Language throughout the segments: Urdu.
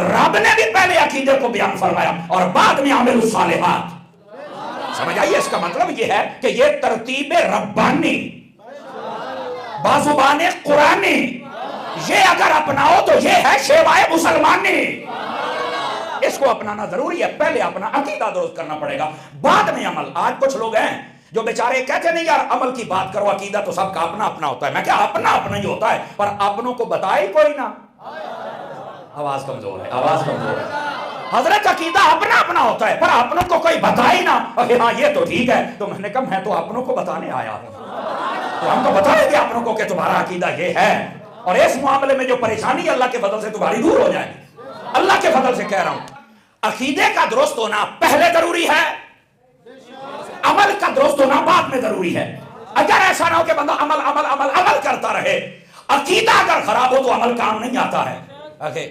رب نے بھی پہلے عقیدے کو بیان فرمایا اور بعد میں عامل الصالحات. سمجھ آئیے؟ اس کا مطلب یہ ہے کہ یہ ترتیب ربانی بازوبان قرآنی یہ اگر اپناؤ تو یہ ہے شیوائے مسلمانی. اس کو اپنانا ضروری ہے. پہلے اپنا عقیدہ درست کرنا پڑے گا، بعد میں عمل. آج کچھ لوگ ہیں جو بیچارے کہتے نہیں یار عمل کی بات کرو، عقیدہ تو سب کا اپنا اپنا ہوتا ہے. میں کیا اپنا اپنا ہی ہوتا ہے، پر اپنوں کو بتائے کوئی نہ. آواز کمزور ہے، آواز کمزور ہے. حضرت عقیدہ اپنا اپنا ہوتا ہے پر اپنوں کو کوئی بتائے نہ. ہاں یہ تو ٹھیک ہے. تو میں نے کہا میں تو اپنوں کو بتانے آیا ہوں، تو ہم تو بتائیں گے اپنوں کو کہ تمہارا عقیدہ یہ ہے، اور اس معاملے میں جو پریشانی اللہ کے فضل سے تمہاری دور ہو جائے گی. اللہ کے فضل سے کہہ رہا ہوں عقیدے کا درست ہونا پہلے ضروری ہے، عمل کا درست ہونا بعد میں ضروری ہے. اگر ایسا نہ ہو کہ بندہ عمل عمل عمل عمل کرتا رہے، عقیدہ اگر خراب ہو تو عمل کام نہیں آتا ہے.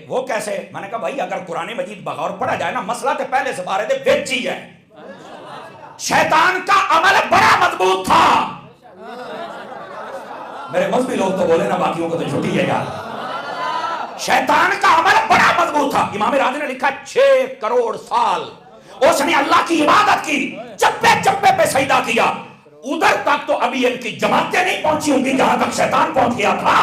وہ کیسے؟ میں نے کہا بھائی اگر قرآن مجید بغور پڑھا جائے نا، مسئلہ تے پہلے سے بارے دے وچ ہی ہے. شیطان کا عمل بڑا مضبوط تھا. میرے مذہبی لوگ تو بولے نا، باقیوں کو تو چھٹی ہے یار. شیطان کا عمل بڑا مضبوط تھا. امام راضی نے لکھا 6 کروڑ سال اس نے اللہ کی عبادت کی، چپے چپے پہ سجدہ کیا. ادھر تک تو ابھی ان کی جماعتیں نہیں پہنچی ہوں گی جہاں تک شیطان پہنچ گیا تھا.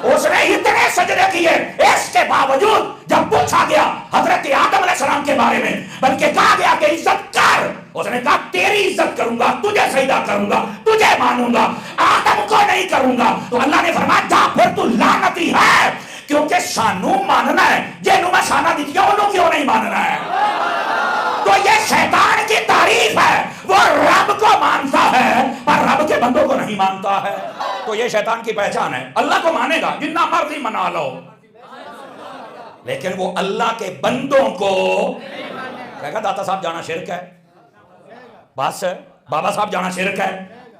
اس نے اتنے سجدے کیے، اس کے باوجود جب پوچھا گیا حضرت آدم علیہ السلام کے بارے میں، بلکہ کہا گیا کہ عزت کر، اس نے کہا تیری عزت کروں گا، تجھے سجدہ کروں گا، تجھے مانوں گا، آدم کو نہیں کروں گا. تو اللہ نے فرمایا جا پھر تو لعنتی ہے، کیونکہ سانو ماننا ہے، جنہوں میں سانا دی دیا انہوں کیوں نہیں ماننا ہے. تو یہ شیطان کی تعریف ہے، وہ رب کو مانتا ہے پر رب کے بندوں کو نہیں مانتا ہے. تو یہ شیطان کی پہچان ہے. اللہ کو مانے گا جتنا مرضی منا لو، لیکن وہ اللہ کے بندوں کو کہے گا داتا صاحب جانا شرک ہے، بس بابا صاحب جانا شرک ہے،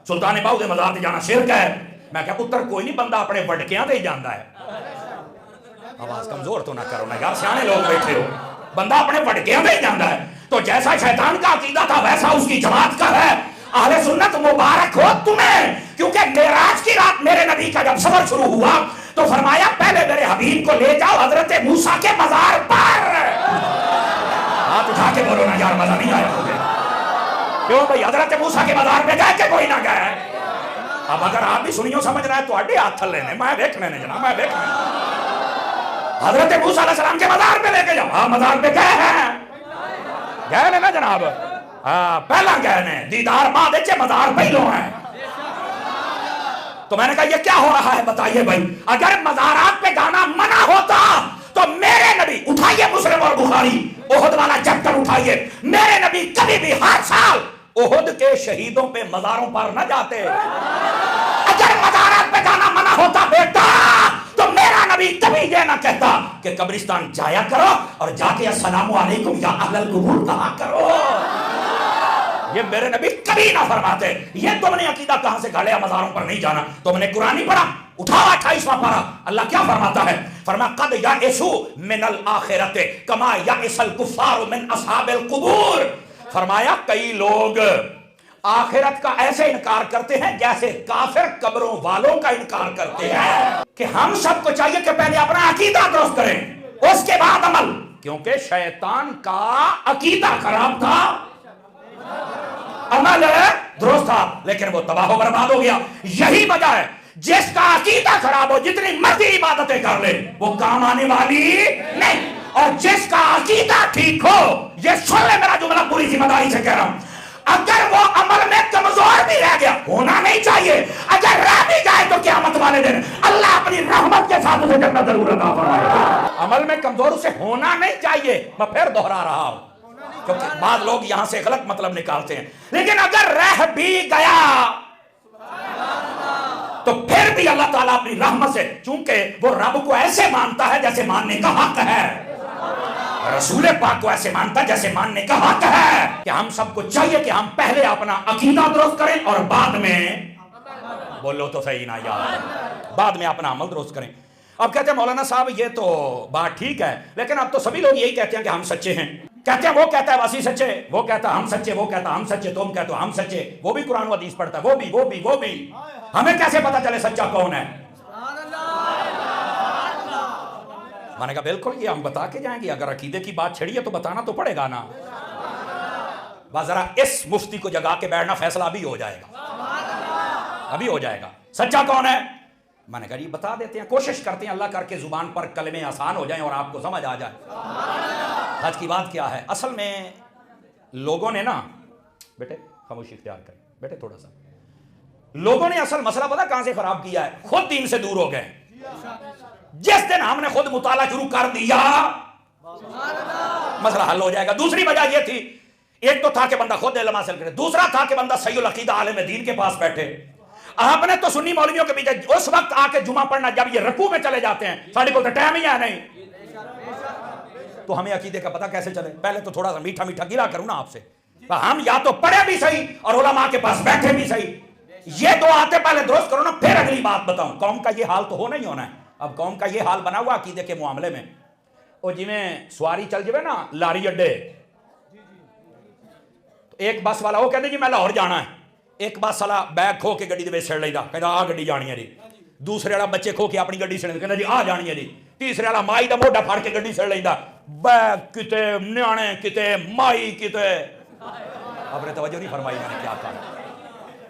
سلطان باؤ دے مزار تے جانا شرک ہے. میں کہا پتر کوئی نہیں، بندہ اپنے وڈکیاں تے ہی جاندا ہے. آواز کمزور تو نہ کرو نا یار، سیانے لوگ بیٹھے ہو. بندہ اپنے وڈکیاں تے ہی جاندا ہے. تو جیسا شیطان کا عقیدہ تھا ویسا اس کی جماعت کا ہے. اہل سنت مبارک ہو تمہیں، کیونکہ معراج کی رات میرے نبی کا جب سفر شروع ہوا تو فرمایا پہلے میرے حبیب کو لے جاؤ حضرت موسیٰ کے مزار پر. ہاتھ اٹھا کے بولو نا یار، مزہ نہیں آیا مجھے. کیوں بھائی حضرت موسیٰ کے مزار پہ گئے کہ کوئی نہ گئے؟ اب اگر آپ بھی سنیوں سمجھ رہا ہے تو اڈے ہاتھ تھلے نے، میں دیکھنے نے جناب، میں دیکھنے. حضرت موسیٰ علیہ السلام کے مزار پہ لے کے جاؤ. ہاں مزار پہ گئے ہیں، گئے نے نا جناب. پہلا گئے نے دیدار ماں دیکھے مزار پہلو ہیں. تو میں نے کہا یہ کیا ہو رہا ہے بتائیے بھائی. اگر مزارات پہ جانا منع ہوتا تو میرے نبی، اٹھائیے مسلم اور بخاری احد والا چیپٹر اٹھائیے، میرے نبی کبھی بھی ہر سال احد کے شہیدوں پہ مزاروں پر نہ جاتے. اگر مزارات پہ جانا منع ہوتا بیٹا تو میرا نبی کبھی یہ نہ کہتا کہ قبرستان جایا کرو اور جا کے السلام علیکم یا اہل القبور کہا کرو. یہ میرے نبی کبھی نہ فرماتے. یہ تم نے عقیدہ کہاں سے گھڑیا مزاروں پر نہیں جانا؟ تم نے قرآن نہیں پڑھا؟ اٹھاؤ 28واں پارہ. اللہ کیا فرماتا ہے؟ فرمایا قد یئسوا من الآخرۃ کما یئس الکفار من اصحاب القبور. فرمایا کئی لوگ آخرت کا ایسے انکار کرتے ہیں جیسے کافر قبروں والوں کا انکار کرتے ہیں. کہ ہم سب کو چاہیے کہ پہلے اپنا عقیدہ درست کریں، اس کے بعد عمل. کیونکہ شیطان کا عقیدہ خراب تھا، عمل درست تھا، لیکن وہ تباہ و برباد ہو گیا. یہی وجہ ہے جس کا عقیدہ خراب ہو جتنی مرضی عبادتیں کر لے وہ کام آنے والی نہیں، اور جس کا عقیدہ ٹھیک ہو، یہ سن لے میرا جملہ پوری ذمہ داری سے کہہ رہا ہوں، اگر وہ عمل میں کمزور بھی رہ گیا، ہونا نہیں چاہیے، اگر رہ بھی جائے تو قیامت والے دن اللہ اپنی رحمت کے ساتھ اسے جنت ضرور عطا فرمائے گا. عمل میں کمزور اسے ہونا نہیں چاہیے. میں پھر دوہرا رہا ہوں کیونکہ بعض لوگ یہاں سے غلط مطلب نکالتے ہیں. لیکن اگر رہ بھی گیا تو پھر بھی اللہ تعالیٰ اپنی رحمت سے، چونکہ وہ رب کو ایسے مانتا ہے جیسے ماننے کا حق ہے، رسول پاک کو ایسے مانتا جیسے ماننے کا حق ہے. کہ ہم سب کو چاہیے کہ ہم پہلے اپنا عقیدہ درست کریں اور بعد میں، بولو تو صحیح نہ یار، بعد میں اپنا عمل درست کریں. اب کہتے ہیں مولانا صاحب یہ تو بات ٹھیک ہے، لیکن اب تو سبھی لوگ یہی کہتے ہیں کہ ہم سچے ہیں. کہتے ہیں وہ کہتا ہے واسطی سچے، وہ کہتا ہے ہم سچے، وہ کہتا ہے ہم سچے، تم کہتے ہو ہم سچے. وہ بھی قرآن و حدیث پڑھتا ہے، وہ بھی. ہمیں کیسے پتا چلے سچا کون ہے؟ میں نے کہا بالکل یہ ہم بتا کے جائیں گے، اگر عقیدے کی بات چھڑی ہے تو بتانا تو پڑے گا نا۔ بس ذرا اس مفتی کو جگا کے بیٹھنا، فیصلہ ابھی ہو جائے گا، ابھی ہو جائے گا۔ سچا کون ہے؟ میں نے کہا یہ بتا دیتے ہیں، کوشش کرتے ہیں اللہ کر کے زبان پر کلمے آسان ہو جائیں اور آپ کو سمجھ آ جائے۔ آج کی بات کیا ہے؟ اصل میں لوگوں نے نا، بیٹے خاموشی اختیار کریں بیٹے تھوڑا سا، لوگوں نے اصل مسئلہ پتہ کہاں سے خراب کیا ہے؟ خود دین سے دور ہو گئے۔ جس دن ہم نے خود مطالعہ شروع کر دیا مسئلہ حل ہو جائے گا۔ دوسری وجہ یہ تھی، ایک تو تھا کہ بندہ خود علم حاصل کرے، دوسرا تھا کہ بندہ صحیح العقیدہ عالم دین کے پاس بیٹھے۔ آپ نے تو سنی مولویوں کے پیچھے اس وقت آ کے جمعہ پڑھنا جب یہ رکوع میں چلے جاتے ہیں، ساڑھے کو تو ٹائم ہی ہے نہیں، تو ہمیں عقیدے کا پتہ کیسے چلے؟ پہلے تو تھوڑا سا میٹھا میٹھا گلا کروں نا آپ سے، ہم یا تو پڑھے بھی صحیح اور علماء کے پاس بیٹھے بھی صحیح، یہ دو آتے پہلے درست کرو نا، پھر اگلی بات بتاؤں۔ قوم کا یہ حال تو ہو نہیں ہونا ہے، اب قوم کا یہ حال بنا ہوا عقیدے کے معاملے میں، وہ جی میں سواری چل جائے نا لاری اڈے، ایک بس والا وہ کہتے جی میں لاہور جانا ہے، ایک بس والا بیگ کھو کے گڈی دے وچ سڑ لیندا، کہندا آ گڈی جانی ہے جی، دوسرے والا بچے کھو کے اپنی گڈی سڑ کہندا جی آ جانی ہے جی، تیسرے والا مائی دا موڈا پھڑ کے گڈی سڑ لیندا، بیگ کتے نیانے کتے مائی کتے۔ آپ نے توجہ نہیں فرمائی میں نے کیا کہا؟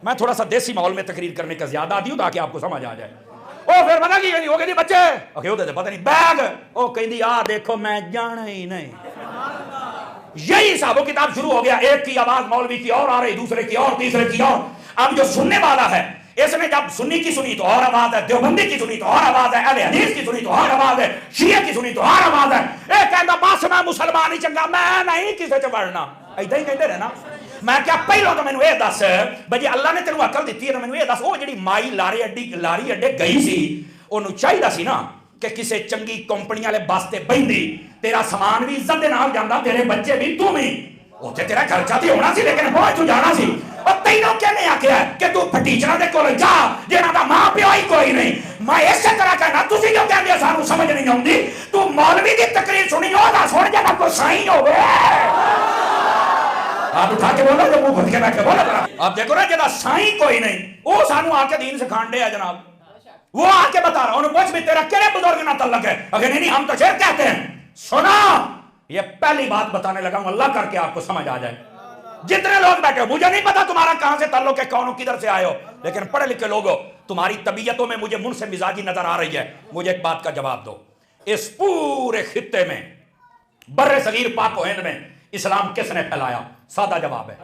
میں تھوڑا سا دیسی ماحول میں تقریر کرنے کا زیادہ عادی ہوں تاکہ آپ کو سمجھ آ جائے۔ او پھر پتہ کی کہندی، وہ کہندی بچے اوکے ہوتے تھے پتہ نہیں بیگ، او کہندی آ دیکھو میں جانا ہی نہیں۔ یہی حساب و کتاب شروع ہو گیا، ایک کی آواز مولوی کی اور آ رہی، دوسرے کی اور، تیسرے کی اور۔ اب جو سننے والا ہے اس نے جب سنی کی سنی تو اور آواز ہے، دیوبندی کی سنی تو اور آواز ہے، اہل حدیث کی سنی تو اور آواز ہے، شیعہ کی سنی تو اور آواز ہے۔ اے کہندا بس میں مسلمان ہی چنگا، میں نہیں کسے چ پڑھنا، ایدا ہی کہندے رہنا۔ میں کیا پہلو تو مینوں یہ دس بھئی اللہ نے تینوں عقل دیتی ہے تو مینوں یہ دس، وہ جڑی مائی لاری اڈے گئی سی، اونوں چاہیدا سی نا کہ کسے چنگی کمپنی والے بس تے بہندی، تیرا سامان بھی عزت دے نال جاندا، تیرے بچے بھی تو بھی، اوتھے تیرا خرچہ تے ہونا سی لیکن پہنچ تو جانا سی۔ اور تینوں کہنے آکھیا کہ تو پھٹیچرا دے کول جا جنہاں دا ماں پیو ہی کوئی نہیں۔ میں اسی طرح کہنا تسی جو کہندے سانوں سمجھ نہیں آوندی، تو مولوی دی تقریر سنی او دا سن جا کوئی سائیں ہوے۔ آپ اٹھا کے بولو جو منہ گھٹ کے بیٹھے بولو ذرا۔ آپ دیکھو نا جدا سائیں کوئی نہیں، وہ سانوں آ کے دین سکھان دے ہے جناب، وہ آ کے بتا رہا انہوں پوچھ بھی تیرا کہڑے بزرگ نہ تعلق ہے؟ اگر نہیں ہم تو شرک کہتے ہیں۔ سنا یہ پہلی بات بتانے لگا ہوں، اللہ کر کے آپ کو سمجھ آ جائے۔ جتنے لوگ بیٹھے ہو، مجھے نہیں پتا تمہارا کہاں سے تعلق ہے، کون کدھر سے آئے ہو، لیکن پڑھے لکھے لوگ ہو، تمہاری طبیعتوں میں مجھے من سے مزاجی نظر آ رہی ہے۔ مجھے ایک بات کا جواب دو، اس پورے خطے میں بر صغیر پاک و ہند میں اسلام کس نے پھیلایا؟ سادہ جواب ہے،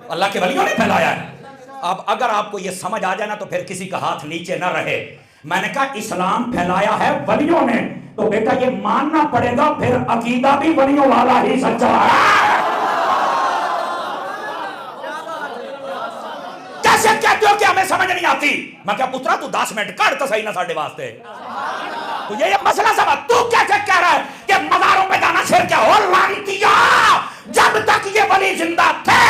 اللہ کے ولیوں نے پھیلایا ہے۔ اب اگر آپ کو یہ سمجھ آ جائے نا تو پھر کسی کا ہاتھ نیچے نہ رہے۔ میں نے کہا اسلام پھیلایا ہے ولیوں نے، تو بیٹا یہ ماننا پڑے گا پھر عقیدہ بھی ولیوں والا ہی سچا ہے۔ کیسے کہتے ہو کہ ہمیں سمجھ نہیں آتی؟ میں کہا پترا تو 10 منٹ کاٹ تو صحیح نہ ساڈے واسطے، تو یہ مسئلہ سمجھ۔ تو کیسے کہہ رہا ہے کہ مزاروں پہ جانا شرک ہے؟ اور لعنتیا، جب تک یہ ولی زندہ تھے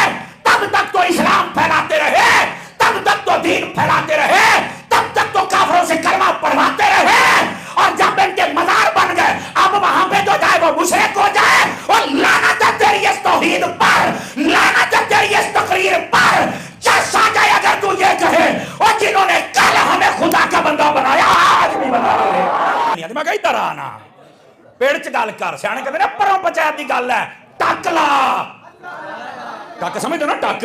تب تک تو اسلام پھیلاتے رہے، تب تک تو دین پھیلاتے رہے، تب تک تو کافروں سے کلمہ پڑھواتے رہے، اور جب ان کے مزار بن گئے اب وہاں پہ تو جائے وہ مشرک ہو جائے۔ اور لعنت ہے تیری اس توحید پر، لعنت ہے تیری اس تقریر پر، چس آ جائے اگر تو یہ کہے اور جنہوں نے کل ہمیں خدا کا بندہ بنایا آج بھی بنا رہے۔ میں کہیں طرح آنا پیڑ چ گل کر، سیانے کہتے ہیں پروں پنچایت کی گل ہے، ٹک لا، ٹک سمجھ دو نا، ٹک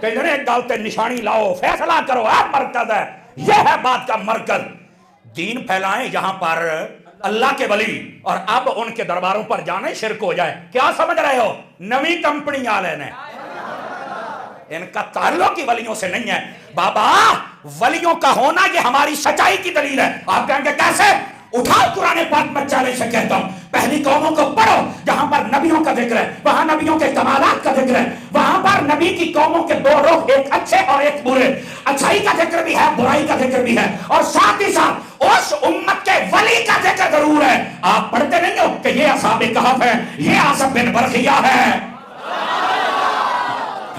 کہتے ہیں ایک گل تے نشانی لاؤ، فیصلہ کرو، مرکز ہے، یہ ہے بات کا مرکز۔ دین پھیلائیں یہاں پر اللہ کے ولی، اور اب ان کے درباروں پر جانے شرک ہو جائے۔ کیا سمجھ رہے ہو؟ نویں کمپنی والے نے، ان کا تعلق ہی ولیوں سے نہیں ہے۔ بابا ولیوں کا ہونا یہ ہماری سچائی کی دلیل ہے۔ آپ کہیں گے کیسے؟ اٹھاؤ قرآن پاک میں چیلنج سے کہتا ہوں، پہلی قوموں کو پڑھو جہاں پر نبیوں کا ذکر ہے، وہاں نبیوں کے کمالات کا ذکر ہے، وہاں پر نبی کی قوموں کے دو رخ، ایک اچھے اور ایک برے، اچھائی کا ذکر بھی ہے، برائی کا ذکر بھی ہے، اور ساتھ ہی ساتھ اس امت کے ولی کا ذکر ضرور ہے۔ آپ پڑھتے نہیں ہو کہ یہ اصحاب کہف ہے، یہ عاصم بن برقیہ ہے،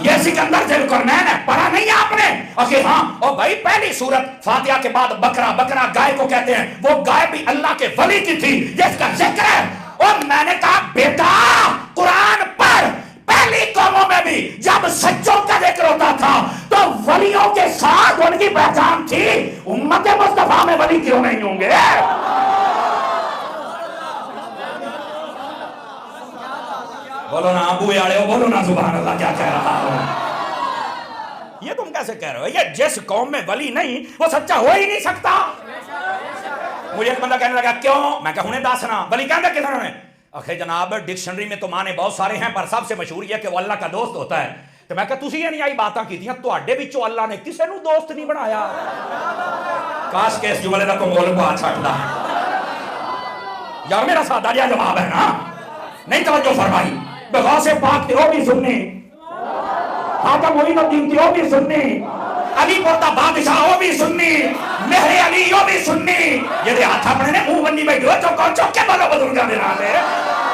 یہ سکندر ذوالقرنین ہے، پڑھا نہیں آپ نے؟ اوکے ہاں، اور بھائی پہلی سورت فاتحہ کے بعد بکرا، بکرا گائے کو کہتے ہیں، وہ گائے بھی اللہ کے ولی کی تھی جس کا ذکر ہے۔ اور میں نے کہا بیٹا قرآن پڑھ، پہلی قوموں میں بھی جب سچوں کا ذکر ہوتا تھا تو ولیوں کے ساتھ ان کی پہچان تھی، امت مصطفیٰ میں ولی کیوں نہیں ہوں گے؟ بولو نا ابو والے ہو، بولو نا سبحان اللہ کیا کہہ رہا ہوں. یہ تم کیسے کہہ رہے ہو؟ یہ جس قوم میں ولی نہیں وہ سچا ہو ہی نہیں سکتا. مجھے ایک بندہ کہنے لگا کیوں؟ میں کہا انہیں داسنا ولی کہنے کدھر نے. اکھے جناب ڈکشنری میں تو مانے بہت سارے ہیں پر سب سے مشہور یہ کہ وہ اللہ کا دوست ہوتا ہے. تو میں کہا تسی یہ نہیں آئی باتاں کی تھیں تواڈے وچوں اللہ نے کسے نو دوست نہیں بنایا. کاش کے اس جملے دا کوئی مول پا چھٹدا. یار میرا سادہ جہا جواب ہے نا، نہیں توجہ فرمائی. بغوث پاک تے وہ بھی سننی، خاتم معین الدین تے وہ بھی سننی، علی پورتا بادشاہ وہ بھی سننی، مہر علی وہ بھی سننی. یہ دے ہاتھ اپنے نے منہ بنی بیٹھے ہو چوک کے بولو بزرگاں دے نال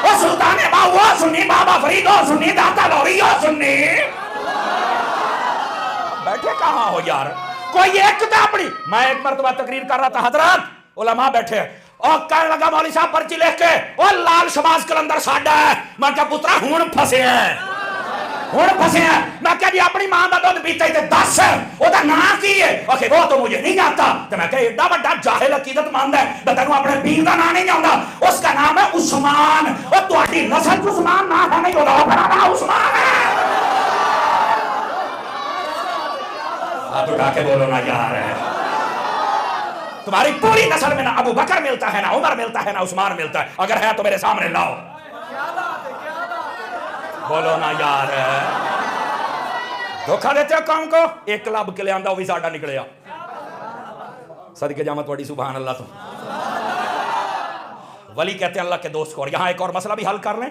وہ سلطان باو وہ سننی، بابا فرید وہ سننی، داتا لوری وہ سننی. بیٹھے کہاں ہو یار؟ کوئی ایک تو اپنی. میں ایک مرتبہ تقریر کر رہا تھا، حضرات علماء بیٹھے اور کہنے لگا مولوی صاحب پرچی لکھ کے وہ لال شماس کلندر ساڈا ہے. میں کہا پترا ہون پھسے ہیں، ہون پھسے ہیں. میں کہا جی اپنی ماں دا دودھ پیتا ہی تے دس وہ دا نام کی ہے؟ اوکے وہ تو مجھے نہیں جانتا. تو میں کہا ایڈا بڑا جاہل عقیدت مند ہے تینوں اپنے پیر دا نام نہیں جانتا. اس کا نام ہے عثمان. اور تہاڈی نسل عثمان نام ہے نہیں ہوتا، وہ نام عثمان ہے. ہاتھ اٹھا کے بولو نا یار. تمہاری پوری نسل میں نہ ابو بکر ملتا ہے، نہ عمر ملتا ہے، نہ عثمان ملتا ہے. اگر ہے تو میرے سامنے لاؤ. بولو نا یار. دھوکھا دیتے ہو قوم کو. ایک کلب کے لے آندا وہ بھی ساڈا نکلیا. صدقے جامت واڑی سبحان اللہ. تو ولی کہتے ہیں اللہ کے دوست کو. اور یہاں ایک اور مسئلہ بھی حل کر لیں.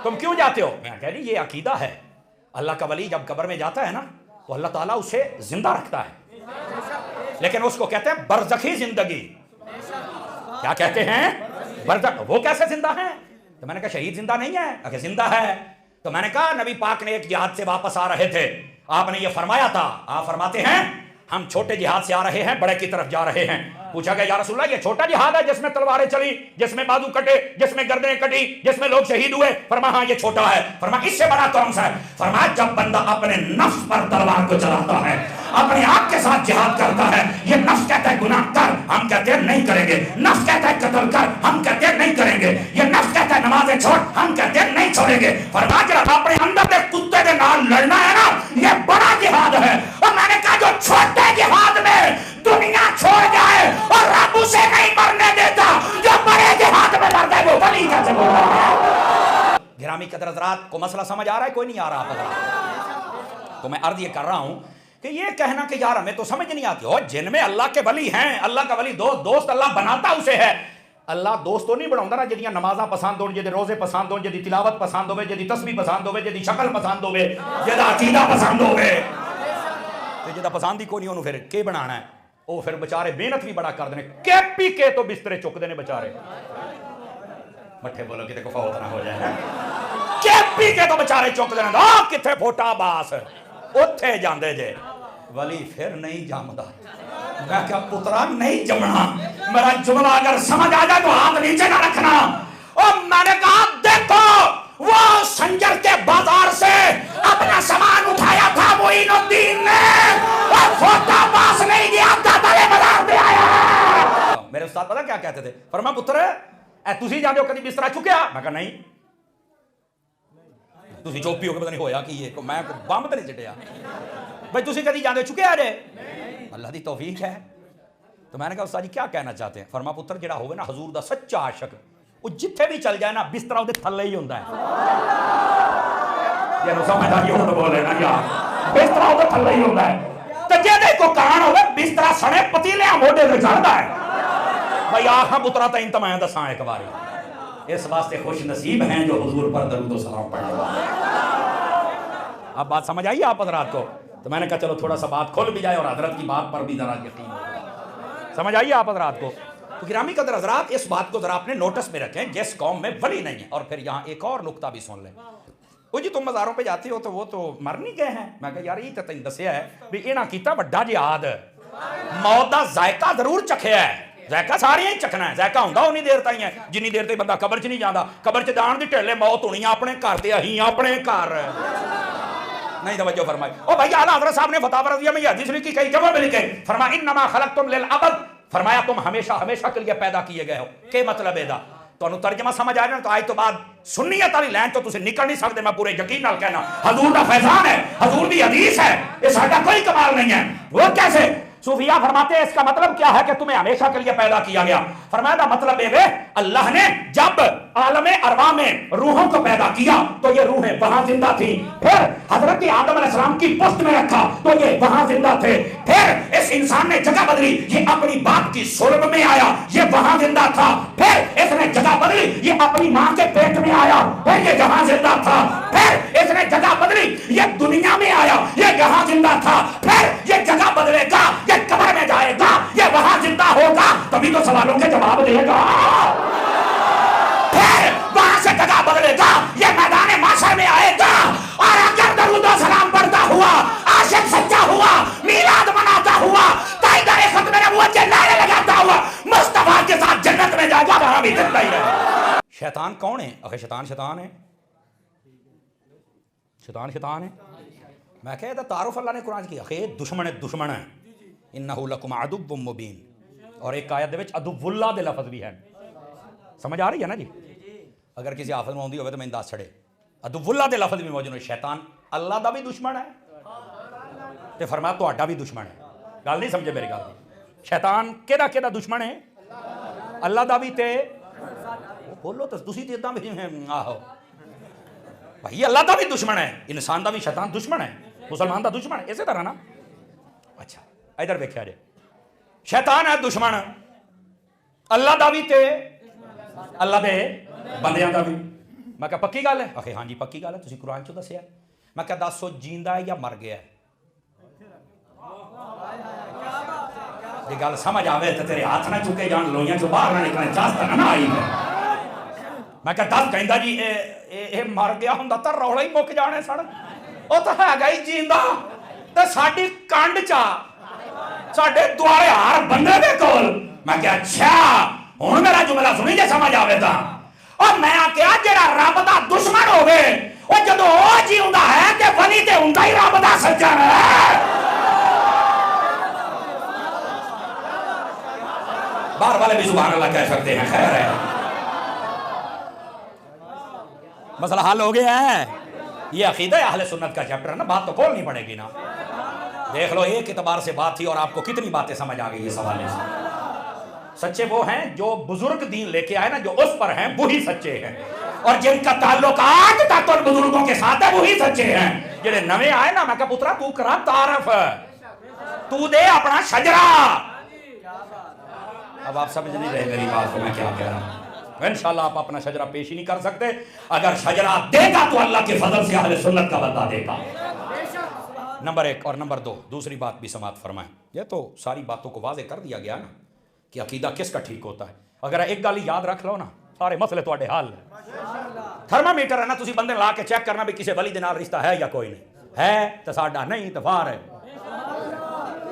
تم کیوں جاتے ہو؟ میں کہہ رہی یہ عقیدہ ہے. اللہ کا ولی جب قبر میں جاتا ہے نا تو اللہ تعالیٰ اسے زندہ رکھتا ہے، لیکن اس کو کہتے ہیں برزخی زندگی. کیا کہتے ہیں؟ برزخ. وہ کیسے زندہ ہیں؟ تو میں نے کہا شہید زندہ نہیں ہے. اگر زندہ ہے تو میں نے کہا نبی پاک نے ایک جہاد سے واپس آ رہے تھے، آپ نے یہ فرمایا تھا. آپ فرماتے ہیں ہم چھوٹے جہاد سے آ رہے ہیں، بڑے کی طرف جا رہے ہیں. پوچھا گیا یا رسول اللہ یہ چھوٹا جہاد ہے جس میں تلواریں چلی، جس میں بازو کٹے، جس میں گردنیں کٹی، جس میں لوگ شہید ہوئے؟ فرمایا ہاں یہ چھوٹا ہے. فرمایا اس سے بڑا کون سا ہے؟ فرمایا جب بندہ اپنے نفس پر تلوار کو چلاتا ہے، اپنے آپ کے ساتھ جہاد کرتا ہے. یہ نفس کہتا ہے گناہ کر، ہم کہتے ہیں نہیں کریں گے. نفس کہتا ہے قتل کر، ہم کہتے ہیں نہیں کریں گے. یہ نفس کہتا ہے نمازیں چھوڑ، ہم کہتے ہیں نہیں چھوڑیں گے. فرمایا جب اپنے اندر کے کتے کے نال لڑنا ہے نا یہ بڑا جہاد ہے. اور میں نے کہا جو چھوٹے جہاد میں دنیا چھوڑ جائے اور رب اسے نہیں مرنے دیتا، جو بڑے جہاد میں مرتا ہے وہ ولی کیسے بول رہا ہے؟ گرامی قدر حضرات کو مسئلہ سمجھ آ رہا ہے؟ کوئی نہیں آ رہا حضرات؟ تو میں عرض یہ کر رہا ہوں کہ یہ کہنا کہ یار ہمیں تو سمجھ نہیں آتی ہو جن میں اللہ کے ولی ہیں. اللہ کا ولی دوست اللہ بناتا اسے ہے. اللہ دوست تو نہیں بناؤں نا جدیاں نمازاں پسند ہون، جدے روزے پسند ہون، جدی تلاوت پسند ہوئے، جدی تسبیح پسند ہوئے، جدی شکل پسند ہوئے، جدا عقیدہ پسند ہوئے. تو جدا پسند ہی کوئی نہیں انہوں پھر کے بنانا ہے. وہ پھر بچارے محنت بھی بڑا کر دینے، کے پی کے تو بسترے چک دینے بچارے. مٹھے بولو کتے کو فوت نہ ہو جائے. کے پی کے تو بچارے چک دینے. کتے پھوٹا باس اتھے جاندے جے. ولی پھر نہیں جامدہ. میں کہا پترا نہیں جمنا. میرا جملہ اگر سمجھ آ جائے تو ہاتھ نیچے نہ رکھنا. اور میں نے کہا دیکھو وہ سنجر کے بازار سے اپنا سامان اٹھایا تھا معین الدین نے، اور پھوٹا باس نہیں گیا داتا لے بازار پہ آیا. میرے استاد پتہ کیا کہتے تھے؟ فرمایا پتر اے تسی جاندے ہو کدی بسترا چکیا؟ میں کہا نہیں. تسی چوپی ہو کے پتہ نہیں ہویا کہ یہ میں بم تے نہیں چٹیا. بھائی تسی کدی جاندے چکیا جے؟ اللہ دی توفیق ہے. تو میں نے کہا استاد جی کیا کہنا چاہتے ہیں؟ فرمایا پتر جڑا ہوگا نا حضور دا سچا عاشق وہ جتھے بھی چل جائے نا بسترا وہ تھلے ہی ہوندا ہے. یہ سمجھ آ گئی ہو بولے نا یار، بسترا وہ تھلے ہی ہوندا ہے. تے جے کو کان ہوے بسترا سڑے پتیلے موڈے تے چڑھدا ہے. بھائی آخا پترا تین تو میں دساں ایک باری. اس واسطے خوش نصیب ہیں جو حضور پر درود و سلام پڑھنے والے. اب بات سمجھ آئی آپ حضرات کو؟ تو میں نے کہا چلو تھوڑا سا بات کھل بھی جائے اور حضرت کی بات پر بھی ذرا یقین ہو. سمجھ آئیے آپ حضرات کو؟ تو گرامی قدر حضرات اس بات کو ذرا اپنے نوٹس میں رکھیں جس قوم میں ولی نہیں ہے. اور پھر یہاں ایک اور نقطہ بھی سن لیں. وہ جی تم مزاروں پہ جاتے ہو تو وہ تو مر نہیں گئے ہیں. میں کہا یار یہ تو تین دسیا ہے بھی انہاں کیتا بڑا جہاد، موت دا ذائقہ ضرور چکھیا ہے. ذائقہ سارے ہی چکھنا ہے. ذائقہ ہوندا اونی دیر تائیں ہے جنی دیر تائیں بندہ قبر چ نہیں جاندا. قبر چ جان دی ٹھیلے موت ہونی اپنے گھر تے اہیں اپنے گھر. نہیں توجہ فرمائی. او بھائی اعلیٰ حضرت صاحب نے فتاوی رضیہ میں یہ حدیث لکھی کئی جگہوں میں لکھے. فرمایا انما خلقتم للابد، فرمایا تم ہمیشہ ہمیشہ کے لیے پیدا کیے گئے ہو. کیا مطلب ہے دا؟ تو ترجمہ سمجھ آ رہا ہے تو آج تو بعد سنیت والی لائن تو تسی نکل نہیں سکتے. میں پورے یقین نال کہنا حضور دا فیضان ہے, حضور دی حدیث ہے, یہ ساڈا کوئی کمال نہیں ہے. وہ کیسے؟ صوفیہ فرماتے ہیں اس کا مطلب کیا ہے کہ تمہیں ہمیشہ کے لیے پیدا کیا گیا. فرمایا دا مطلب ہے اللہ نے جب عالم ارواح میں روحوں کو پیدا کیا تو یہ روحیں وہاں زندہ تھی. پھر حضرت آدم علیہ السلام کی پشت میں رکھا تو یہ وہاں زندہ تھے. پھر اس انسان نے جگہ بدلی, یہ اپنی باپ کی صلب میں آیا, یہ وہاں زندہ تھا. پھر اس نے جگہ بدلی, یہ اپنی ماں کے پیٹ میں آیا, پھر یہ جہاں زندہ تھا. پھر اس نے جگہ بدلی, یہ دنیا میں آیا, یہ یہاں زندہ تھا. پھر یہ جگہ بدلے گا, یہ قبر میں جائے گا, یہ وہاں زندہ ہوگا, تبھی تو سوالوں کے جواب دے گا. پھر وہاں سے جگہ بدلے گا, یہ میدان محشر میں آئے گا, اور اگر درود و سلام پڑھتا ہوا, عاشق سچا ہوا, میلاد مناتا ہوا, تائیدار ختم نبوت کے نعرے لگاتا ہوا مصطفیٰ کے ساتھ جنت میں جائے گا, وہاں بھی زندہ ہی رہے. شیطان کون ہے؟ اگر شیطان ہے, شیطان ہے. میں کہتا تعارف اللہ نے قرآن کی اخیر دشمن ہے. انہو لکم عدو مبین, اور ایک آیت دے وچ عدو اللہ دے لفظ بھی ہے. سمجھ آ رہی ہے نا جی؟ اگر کسی حافظ میں ہوندی ہوئے تو میں انداز چھڑے. عدو اللہ دے لفظ بھی موجود ہے. شیطان اللہ دا بھی دشمن ہے تے فرمایا تہاڈا بھی دشمن ہے. گل نہیں سمجھے میری گل. شیطان کیدا دشمن ہے؟ اللہ دا بھی تے بولو تو تسی تے اتنا بھی آہو بھائی اللہ دا بھی دشمن ہے, انسان دا بھی شیطان دشمن ہے, مسلمان دا دشمن ہے, اسی طرح نا. اچھا ادھر دیکھا جائے, شیطان ہے دشمن, اللہ دا بھی تے اللہ دے بندیاں دا بھی. میں کہا پکی گل ہے؟ آخے ہاں جی پکی گل ہے, تسی قرآن چو دسیا. میں کہا دسو جیندہ ہے یا مر گیا ہے؟ یہ گل سمجھ آوے تو تیرے ہاتھ نہ چکے جان, لوئیاں چو باہر نہ نکلنے چاہتا نہ آئی ہے. میں کہا دس کہندہ جی اے مر گیا ہوں تا روڑا ہی مک جانے سڑ, او تو ہے گئی جیندہ تے ساڈی کانڈ چا ساڈے دوارے ہار بندے دے کول. میں کہا اچھا ہن میرا جملہ سنی جے سمجھ آوے تا. اور میں کہا جڑا رب دا دشمن ہوے او جدوں او جیوندا ہے تے ولی تے ہوندا ہی رب دا سجن ہے. باہر والے بھی سبحان اللہ کہہ سکتے ہیں, خیر ہے. مسئلہ حل ہو گیا ہے. یہ عقیدہ اہل سنت کا چیپٹر ہے نا, بات تو کھولنی پڑے گی نا. دیکھ لو ایک اعتبار سے بات تھی اور آپ کو کتنی باتیں سمجھ آ گئی اس حوالے سے. سچے وہ ہیں جو بزرگ دین لے کے آئے نا, جو اس پر ہیں وہی سچے ہیں, اور جن کا تعلقات تک ان بزرگوں کے ساتھ ہے وہی سچے ہیں. جڑے نویں آئے نا, میں کہا پترا تو کرا تعارف, تو دے اپنا شجرہ. اب آپ سمجھ نہیں رہے میری بات کو میں کیا کہہ رہا ہوں. انشاءاللہ آپ اپنا شجرہ پیش ہی نہیں کر سکتے. اگر شجرہ دے گا تو اللہ کے فضل سے اہل سنت کا بندہ دے گا. نمبر ایک. اور نمبر دو, دوسری بات بھی سماعت فرمائیں. یہ تو ساری باتوں کو واضح کر دیا گیا نا کہ عقیدہ کس کا ٹھیک ہوتا ہے. اگر ایک گل یاد رکھ لو نا, سارے مسئلے تواڈے حل ہے. تھرمامیٹر ہے نا, تسی بندے لا کے چیک کرنا بھی کسی ولی دے نال رشتہ ہے یا کوئی نہیں ہے, تو ساڈا نہیں تو فار ہے.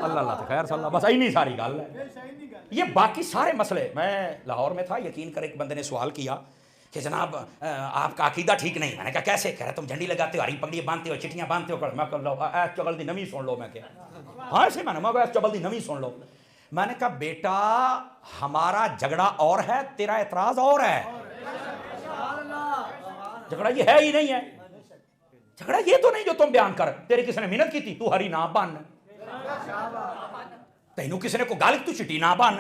اللہ اللہ تو خیر صلی اللہ, بس اینی ساری گل ہے. یہ باقی سارے مسئلے, میں لاہور میں تھا, یقین کر ایک بندے نے سوال کیا کہ جناب آپ کا عقیدہ ٹھیک نہیں. میں نے کہا کیسے؟ کہہ رہا تم جھنڈی لگاتے ہو, ہری پگڑی باندھتے ہو, چٹیاں باندھتے ہو. میں کہا ایس چگل دی نویں سن لو. میں کہا ہاں ایسے میں نے ایس چگل دی نویں سن لو. میں نے کہا بیٹا ہمارا جھگڑا اور ہے, تیرا اعتراض اور ہے. جھگڑا یہ ہے ہی نہیں ہے. جھگڑا یہ تو نہیں جو تم بیان کر, تیری کس نے محنت کی تھی, تو ہری نہ بن, تینوں کسی نے کو گال تو چٹی نہ بن,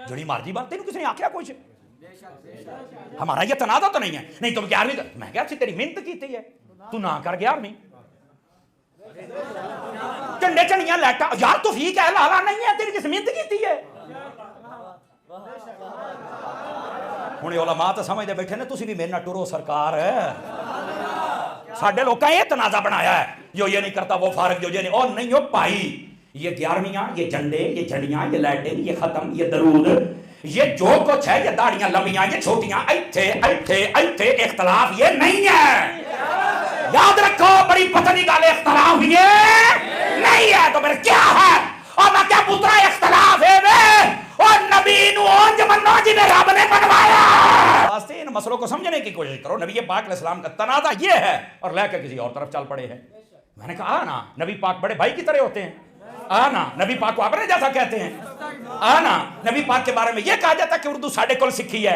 جڑی مرضی بن, تینوں کسی نے آخیا کچھ. ہمارا یہ تنازع تو نہیں ہے. نہیں تم 11ویں, میں کہا اچھی تیری محنت کی ہے, تو نہ کر 11ویں. چنڈے چنڈیاں لیٹا یار تو فیق ہے, لالا نہیں ہے, تیری کس محنت کی ہے. ہوں علماء تو سمجھتے بیٹھے نے, تسی بھی میرے نہ ٹرو سرکار ہے. ساڈے لوکاں یہ تنازع بنایا ہے, جو یہ نہیں کرتا وہ فارغ, جو یہ نہیں, اور نہیں ہو پائی. یہ 11ویاں, یہ جھنڈے, یہ جھنڈیاں, یہ لائٹیں, یہ ختم, یہ درود, یہ جو کچھ ہے, یہ داڑیاں لمبیاں, یہ چھوٹیاں, ایتھے اختلاف یہ نہیں ہے. یاد رکھو بڑی پتنی گل, اختلاف یہ نہیں ہے. تو پھر کیا ہے؟ اور میں کیا پترا اختلاف ہے وے, اور نبی نو اونج منو جی نے رب نے بنوایا. واسطے ان مسئلوں کو سمجھنے کی کوشش کرو. نبی پاک علیہ السلام کا تنازع یہ ہے, اور لے کے کسی اور طرف چل پڑے ہیں. میں نے کہا نا نبی پاک بڑے بھائی کی طرح ہوتے ہیں. آنا نبی پاک کو اپنے جیسا کہتے ہیں. آنا نبی پاک کے بارے میں یہ کہا جاتا کہ اردو ساڑھے کل سکھی ہے.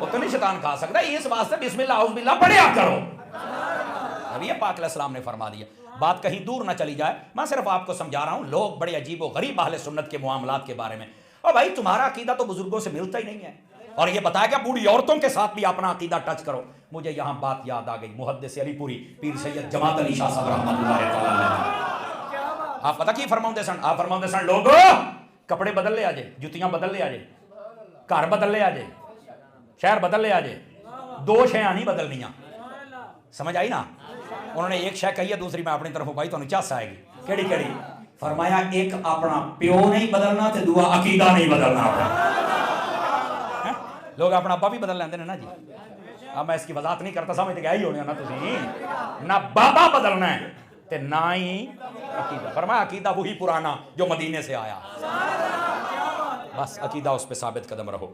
وہ تو نہیں شیطان کھا سکتا، اس واسطے بسم اللہ اعوذ باللہ پڑھیا کرو، نبی پاک علیہ السلام نے فرما دیا۔ بات کہیں دور نہ چلی جائے، میں صرف آپ کو سمجھا رہا ہوں، لوگ بڑے عجیب و غریب اہل سنت کے معاملات کے بارے میں، اور بھائی تمہارا عقیدہ تو بزرگوں سے ملتا ہی نہیں ہے، اور یہ بتایا گیا بوڑھی عورتوں کے ساتھ بھی اپنا عقیدہ ٹچ کرو۔ مجھے یہاں بات یاد آ گئی، محدث علی پوری پیر سید جماعت علی شاہ صاحب رحمۃ اللہ تعالی، آپ پتہ کی فرماؤندے سن؟ آپ فرماؤندے سن لوگو کپڑے بدل لے آجے، جتیاں بدل لے آجے، گھر بدل لے آجے، شہر بدل لے آجے، دو شیاں نہیں بدلنیاں، سمجھ آئی نا؟ انہوں نے ایک شے کہی ہے، دوسری میں اپنی طرف بھائی تو چس آئے گی، کیڑی کیڑی؟ فرمایا ایک اپنا پیو نہیں بدلنا تے دعا عقیدہ نہیں بدلنا اپنا۔ لوگ اپنا ابا بھی بدل لیندے نا جی، اب میں اس کی وضاحت نہیں کرتا، سمجھ گیا ہی ہونے نا تسی، نہ بابا بدلنا ہے تے نہ ہی عقیدہ۔ فرمایا عقیدہ وہی پرانا جو مدینے سے آیا، بس عقیدہ اس پہ ثابت قدم رہو۔